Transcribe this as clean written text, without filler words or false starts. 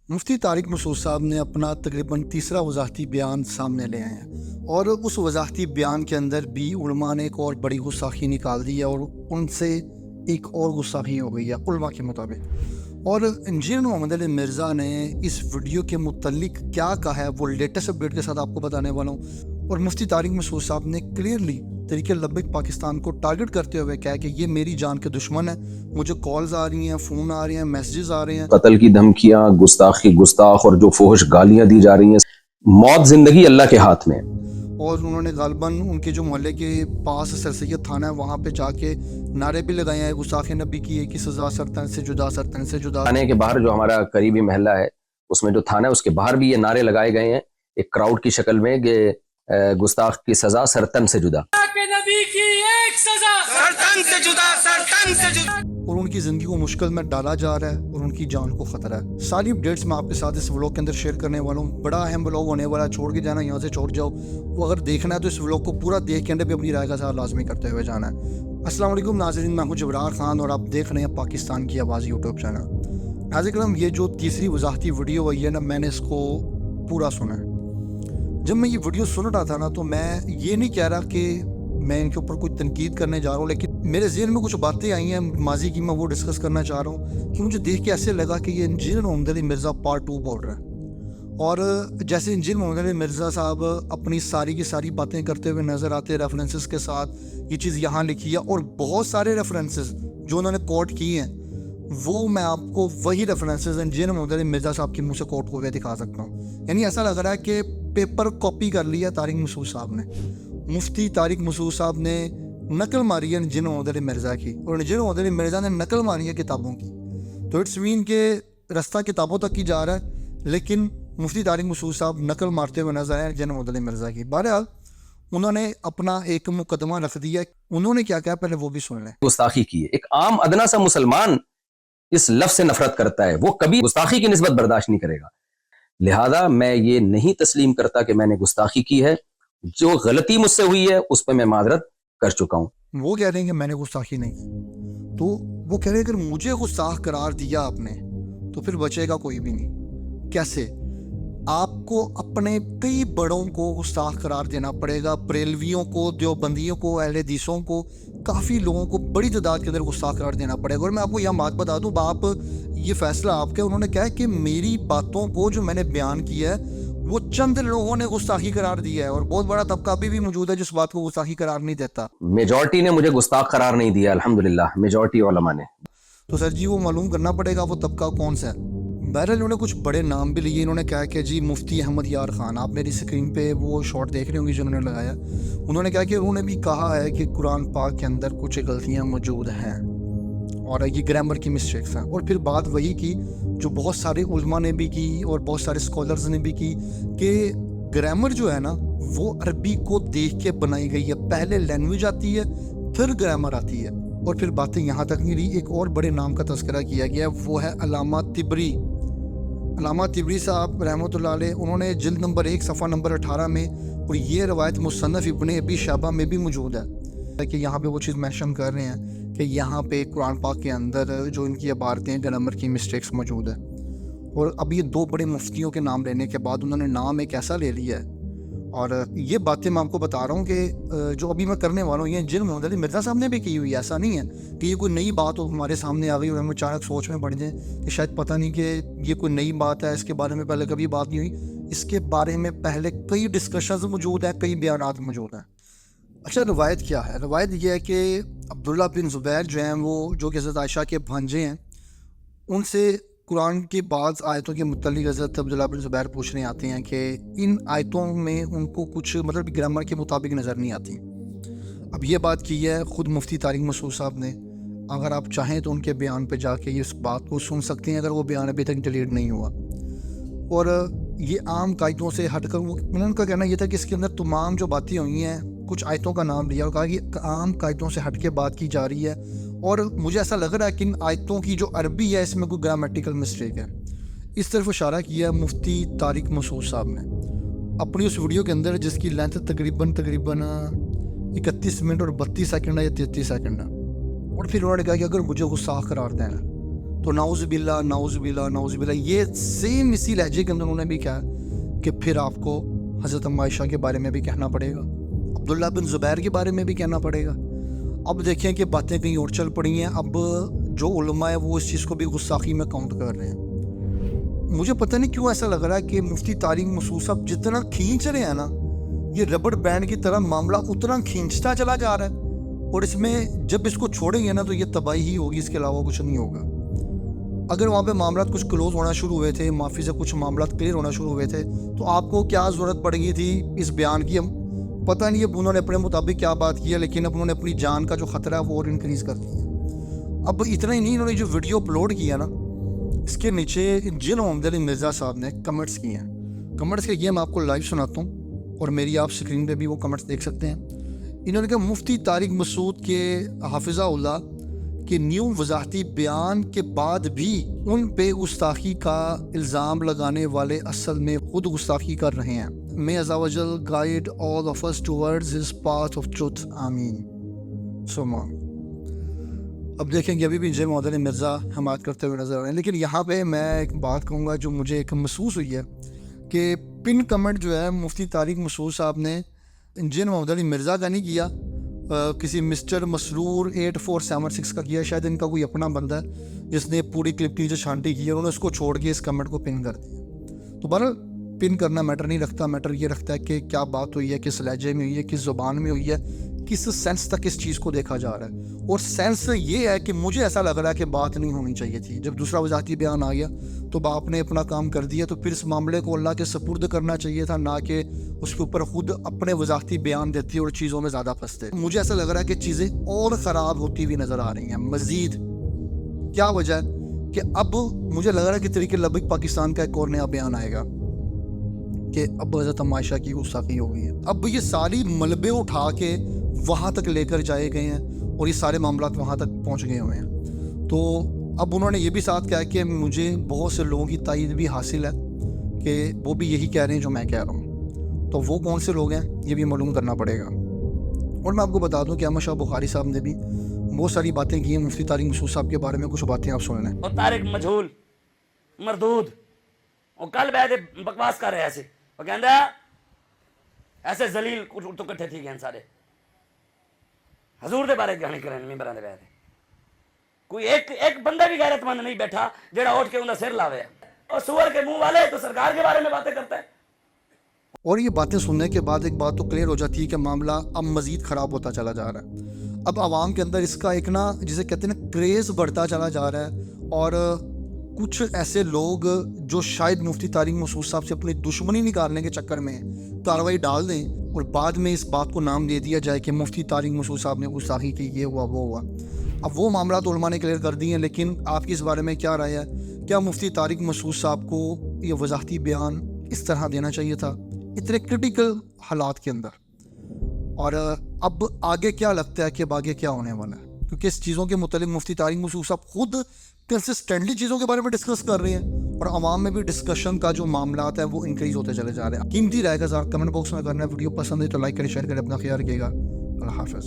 मुफ्ती तारिक मसूद साहब ने अपना तकरीबन तीसरा वजाहती बयान सामने ले आए हैं और उस वजाहती बयान के अंदर भी उलमा ने एक और बड़ी गुस्ताखी निकाल दी है और उनसे एक और गुस्ताखी हो गई है उलमा के मुताबिक। और इंजीनियर मोहम्मद अली मिर्ज़ा ने इस वीडियो के मुतल्लिक क्या कहा है वो लेटेस्ट अपडेट के साथ आपको बताने वाला हूँ। और मुफ्ती तारिक मसूद साहब ने क्लियरली तरीके लब्बैक पाकिस्तान को टारगेट करते हुए कहा कि ये मेरी जान के दुश्मन है, मुझे कॉल्स आ रही हैं, फ़ोन आ रहे हैं, मैसेजेस आ रहे हैं, कत्ल की धमकियां, गुस्ताख और जो फोहश गालियां दी जा रही हैं। मौत जिंदगी अल्लाह के हाथ में है। और उन्होंने गालबन उनके जो मोहल्ले के पास सर सैयद थाना है वहाँ पे जाके नारे भी लगाए हैं, गुस्ताख नबी की एक ही सज़ा सरतन से जुदा, सरतन से जुदा। थाने के बाहर जो हमारा करीबी महल्ला है उसमें जो थाना है उसके बाहर भी ये नारे लगाए गए हैं एक क्राउड की शक्ल में कि गुस्ताख की सजा सरतन से जुदा, नबी की एक सजा सरतन से जुदा, सरतन से जुदा। और उनकी ज़िंदगी को मुश्किल में डाला जा रहा है और उनकी जान को ख़तरा है। सारी अपडेट्स मैं आपके साथ इस व्लॉग के अंदर शेयर करने वाला हूँ। बड़ा अहम व्लॉग होने वाला है, छोड़ के जाना यहाँ से छोड़ जाओ। वो अगर देखना है तो इस व्लॉग को पूरा देख के अंदर भी अपनी राय का इज़हार लाजमी करते हुए जाना है। अस्सलाम वालेकुम नाज़रीन, मैं हूँ जबरार खान और आप देख रहे हैं पाकिस्तान की आवाज़ यूट्यूब चैनल। नाज़रीन, ये जो तीसरी वजाहती वीडियो हुई है ना, मैंने इसको पूरा सुना है। जब मैं ये वीडियो सुन रहा था ना तो मैं ये नहीं कह रहा कि मैं इनके ऊपर कोई तनकीद करने जा रहा हूँ, लेकिन मेरे ज़हन में कुछ बातें आई हैं माजी की, मैं वो डिस्कस करना चाह रहा हूँ कि मुझे देख के ऐसे लगा कि ये इंजीनियर मोहम्मद अली मिर्ज़ा पार्ट 2 बोल रहा है। और जैसे इंजीनियर मोहम्मद अली मिर्ज़ा साहब अपनी सारी की सारी बातें करते हुए नज़र आते हैं रेफरेंसेस के साथ, ये चीज़ यहाँ लिखी है और बहुत सारे रेफरेंसेस जो उन्होंने कोट किए हैं वो मैं आपको वही रेफरेंसेस इंजीनियर मोहम्मद अली मिर्ज़ा साहब के मुँह से कोट हुए दिखा सकता हूँ। यानी ऐसा लग रहा है कि पेपर कॉपी कर लिया तारिक मसूद साहब ने। मुफ्ती तारिक मसूद साहब ने नकल मारी है इंजीनियर मोहम्मद अली मिर्ज़ा की और इंजीनियर मोहम्मद अली मिर्ज़ा ने नकल मारी है किताबों की। तो इट्स मीन के रास्ता किताबों तक ही जा रहा है, लेकिन मुफ्ती तारिक मसूद साहब नकल मारते हुए नजर आए इंजीनियर मोहम्मद अली मिर्ज़ा की। बहरहाल उन्होंने अपना एक मुकदमा रख दिया। उन्होंने क्या कहा पहले वो भी सुन लें। गुस्ताखी की है। एक आम अदना सा मुसलमान इस लफ्ज से नफरत करता है, वो कभी गुस्ताखी की निस्बत बर्दाश्त नहीं करेगा। लिहाजा मैं ये नहीं तस्लीम करता कि मैंने गुस्ताखी की है। जो गलती मुझसे हुई है उस पर मैं माजरत कर चुका हूँ। वो कह रहे हैं कि मैंने गुस्ताखी नहीं, तो वो कह रहे हैं अगर मुझे गुस्ताख करार दिया आपने तो फिर बचेगा कोई भी नहीं। कैसे? आपको अपने कई बड़ों को गुस्ताख करार देना पड़ेगा, बरेलवियों को, देवबंदियों को, अहले हदीसों को, काफ़ी लोगों को बड़ी तादाद के अंदर गुस्ताख करार देना पड़ेगा। और मैं आपको यह बात बता दूँ, आप ये फैसला आपका। उन्होंने कहा है कि मेरी बातों को जो मैंने बयान किया है वो चंद लोगों ने गुस्ताखी करार दिया है और बहुत बड़ा तबका अभी भी मौजूद है जिस बात को गुस्ताखी करार नहीं देता। मेजॉरिटी ने मुझे गुस्ताख करार नहीं दिया, अल्हम्दुलिल्लाह, मेजॉरिटी उलमा ने। तो सर जी वो मालूम करना पड़ेगा वो तबका कौन सा है। बहरहाल इन्होंने कुछ बड़े नाम भी लिए। इन्होंने कहा कि जी मुफ्ती अहमद यार खान, आप मेरी स्क्रीन पे वो शॉट देख रहे होंगे जो उन्होंने लगाया। उन्होंने कहा कि उन्होंने भी कहा है कि कुरान पाक के अंदर कुछ गलतियाँ मौजूद हैं और ये ग्रामर की मिस्टेक्स हैं। और फिर बात वही की जो बहुत सारे उलमा ने भी की और बहुत सारे स्कॉलर्स ने भी की कि ग्रामर जो है ना वो अरबी को देख के बनाई गई है। पहले लैंग्वेज आती है फिर ग्रामर आती है। और फिर बातें यहाँ तक नहीं रही, एक और बड़े नाम का तस्करा किया गया, वो है अल्लामा तिबरी। अल्लामा तिबरी साहब रहमतुल्लाह अलैह, उन्होंने जिल्द नंबर 1 सफ़ा नंबर 18 में, और ये रवायत मुसन्नफ़ इब्न अबी शैबा में भी मौजूद है कि यहाँ पे वो चीज़ मेंशन कर रहे हैं कि यहाँ पे कुरान पाक के अंदर जो इनकी इबारतें ग्रामर की मिस्टेक्स मौजूद है। और अब ये दो बड़े मुफ्तियों के नाम लेने के बाद उन्होंने नाम एक ऐसा ले लिया है। और ये बातें मैं आपको बता रहा हूँ कि जो अभी मैं करने वाला हूँ ये इंजीनियर मोहम्मद अली मिर्ज़ा साहब ने भी की हुई है। ऐसा नहीं है कि ये कोई नई बात हो हमारे सामने आ गई और हम अचानक सोच में पड़ जाएँ कि शायद पता नहीं कि ये कोई नई बात है, इसके बारे में पहले कभी बात नहीं हुई। इसके बारे में पहले कई डिस्कशंस मौजूद हैं, कई बयानात मौजूद हैं। अच्छा, रवायत क्या है? रवायत ये है कि अब्दुल्ला बिन ज़ुबैर जो हैं वो, जो कि हज़रत आयशा के भांजे हैं, उनसे कुरान की बाज़ आयतों के मुतल्लिक़ हज़रत अब्दुल्ला बिन ज़ुबैर पूछने आते हैं कि इन आयतों में उनको कुछ मतलब ग्रामर के मुताबिक नज़र नहीं आती। अब ये बात की है ख़ुद मुफ्ती तारिक मसूद साहब ने। अगर आप चाहें तो उनके बयान पे जाके इस बात को सुन सकते हैं अगर वो बयान अभी तक डिलीट नहीं हुआ। और ये आम कायदों से हटकर उनका कहना ये था कि इसके अंदर तमाम जो बातें हुई हैं, कुछ आयतों का नाम लिया और कहा कि आम कायदों से हट के बात की जा रही है। और मुझे ऐसा लग रहा है कि इन आयतों की जो अरबी है इसमें कोई ग्रामेटिकल मिस्टेक है। इस तरफ इशारा किया मुफ्ती तारिक मसूद साहब ने अपनी उस वीडियो के अंदर, जिसकी लेंथ तकरीबन 31 मिनट और 32 सेकंड है या 33 सेकंड है। और फिर उन्होंने कहा कि अगर मुझे गुस्साख करार देना تو نعوذ باللہ نعوذ باللہ نعوذ باللہ، یہ سیم اسی لہجے کے اندر انہوں نے بھی کہا کہ پھر آپ کو حضرت ام عائشہ کے بارے میں بھی کہنا پڑے گا، عبداللہ بن زبیر کے بارے میں بھی کہنا پڑے گا۔ اب دیکھیں کہ باتیں کہیں اور چل پڑی ہیں، اب جو علماء ہیں وہ اس چیز کو بھی گستاخی میں کاؤنٹ کر رہے ہیں۔ مجھے پتہ نہیں کیوں ایسا لگ رہا ہے کہ مفتی طارق مسعود صاحب جتنا کھینچ رہے ہیں نا، یہ ربڑ بینڈ کی طرح معاملہ اتنا کھینچتا چلا جا رہا ہے، اور اس میں جب اس کو چھوڑیں گے نا تو یہ تباہی ہی ہوگی، اس کے علاوہ کچھ نہیں ہوگا۔ اگر وہاں پہ معاملات کچھ کلوز ہونا شروع ہوئے تھے، معافی سے کچھ معاملات کلیئر ہونا شروع ہوئے تھے، تو آپ کو کیا ضرورت پڑ گئی تھی اس بیان کی؟ ہم پتہ نہیں اب انہوں نے اپنے مطابق کیا بات کیا، لیکن اب انہوں نے اپنی جان کا جو خطرہ ہے وہ اور انکریز کر دیا۔ اب اتنا ہی نہیں، انہوں نے جو ویڈیو اپلوڈ کیا نا، اس کے نیچے جن محمد علی مرزا صاحب نے کمنٹس کیے ہیں، کمنٹس کے یہ میں آپ کو لائیو سناتا ہوں، اور میری آپ اسکرین پہ بھی وہ کمنٹس دیکھ سکتے ہیں۔ انہوں نے کہا مفتی طارق مسعود کے حافظہ اللہ کے نیو وضاحتی بیان کے بعد بھی ان پہ گستاخی کا الزام لگانے والے اصل میں خود گستاخی کر رہے ہیں۔ May Azza wa Jal guide all of us towards his path of truth. آمین ثم آمین۔ اب دیکھیں گے ابھی بھی جے محمد علی مرزا حمایت کرتے ہوئے نظر آ رہے ہیں، لیکن یہاں پہ میں ایک بات کہوں گا جو مجھے ایک محسوس ہوئی ہے کہ پن کمنٹ جو ہے مفتی طارق مسعود صاحب نے جن محمد علی مرزا کا نہیں کیا، کسی مسٹر مسرور 8476 کا کیا، شاید ان کا کوئی اپنا بندہ ہے جس نے پوری کلپ کی جو چھانٹی کی ہے، انہوں نے اس کو چھوڑ کے اس کمنٹ کو پن کر دیا۔ تو بہرحال پن کرنا میٹر نہیں رکھتا، میٹر یہ رکھتا ہے کہ کیا بات ہوئی ہے، کس لہجے میں ہوئی ہے، کس زبان میں ہوئی ہے، کس سینس تک اس چیز کو دیکھا جا رہا ہے۔ اور سینس یہ ہے کہ مجھے ایسا لگ رہا ہے کہ بات نہیں ہونی چاہیے تھی۔ جب دوسرا وضاحتی بیان آ گیا تو باپ نے اپنا کام کر دیا، تو پھر اس معاملے کو اللہ کے سپرد کرنا چاہیے تھا، نہ کہ اس کے اوپر خود اپنے وضاحتی بیان دیتی اور چیزوں میں زیادہ پھنستے۔ مجھے ایسا لگ رہا ہے کہ چیزیں اور خراب ہوتی ہوئی نظر آ رہی ہیں مزید۔ کیا وجہ ہے کہ اب مجھے لگ رہا ہے کہ طریق لبیک پاکستان کا ایک اور نیا بیان آئے گا کہ اب حضرت ام عائشہ کی گستاخی ہو گئی ہے۔ اب یہ ساری ملبے اٹھا کے وہاں تک لے کر جائے گئے ہیں، اور یہ سارے معاملات وہاں تک پہنچ گئے ہوئے ہیں۔ تو اب انہوں نے یہ بھی ساتھ کہا کہ مجھے بہت سے لوگوں کی تائید بھی حاصل ہے کہ وہ بھی یہی کہہ رہے ہیں جو میں کہہ رہا ہوں۔ تو وہ کون سے لوگ ہیں یہ بھی معلوم کرنا پڑے گا۔ اور میں آپ کو بتا دوں کہ احمد شاہ بخاری صاحب نے بھی بہت ساری باتیں کی ہیں مفتی طارق مسعود صاحب کے بارے میں، کچھ باتیں آپ سن لیں۔ اور طارق مجھول مردود وہ کل بیٹھے بکواس کر رہے ایسے، وہ کہندا ایسے ذلیل تو کٹھے تھی گئے سارے حضور دے بارے گانے کریں ممبراں دے بیٹھے، کوئی ایک بندہ بھی غیرت مند نہیں بیٹھا جڑا اٹھ کے انہاں سر لاوے، اور سور کے منہ والے تو سرکار کے بارے میں باتیں کرتا ہے۔ اور یہ باتیں سننے کے بعد ایک بات تو کلیئر ہو جاتی ہے کہ معاملہ اب مزید خراب ہوتا چلا جا رہا ہے۔ اب عوام کے اندر اس کا ایک نا جسے کہتے ہیں نا کریز بڑھتا چلا جا رہا ہے، اور کچھ ایسے لوگ جو شاید مفتی طارق مسعود صاحب سے اپنی دشمنی نکالنے کے چکر میں کارروائی ڈال دیں، اور بعد میں اس بات کو نام دے دیا جائے کہ مفتی طارق مسعود صاحب نے گستاخی کی، یہ ہوا وہ ہوا۔ اب وہ معاملات علماء نے کلیئر کر دی ہیں، لیکن آپ کی اس بارے میں کیا رائے ہے؟ کیا مفتی طارق مسعود صاحب کو یہ وضاحتی بیان اس طرح دینا چاہیے تھا اتنے کرٹیکل حالات کے اندر؟ اور اب آگے کیا لگتا ہے کہ اب آگے کیا ہونے والا ہے؟ کیونکہ اس چیزوں کے متعلق مفتی طارق مسعود صاحب خود کنسسٹنٹلی چیزوں کے بارے میں ڈسکس کر رہے ہیں، اور عوام میں بھی ڈسکشن کا جو معاملات ہیں وہ انکریز ہوتے چلے جا رہے ہیں۔ قیمتی رائے کا اظہار کمنٹ باکس میں کرنا ہے۔ ویڈیو پسند ہے تو لائک کریں، شیئر کریں، اپنا خیال رکھیے گا۔ اللہ حافظ۔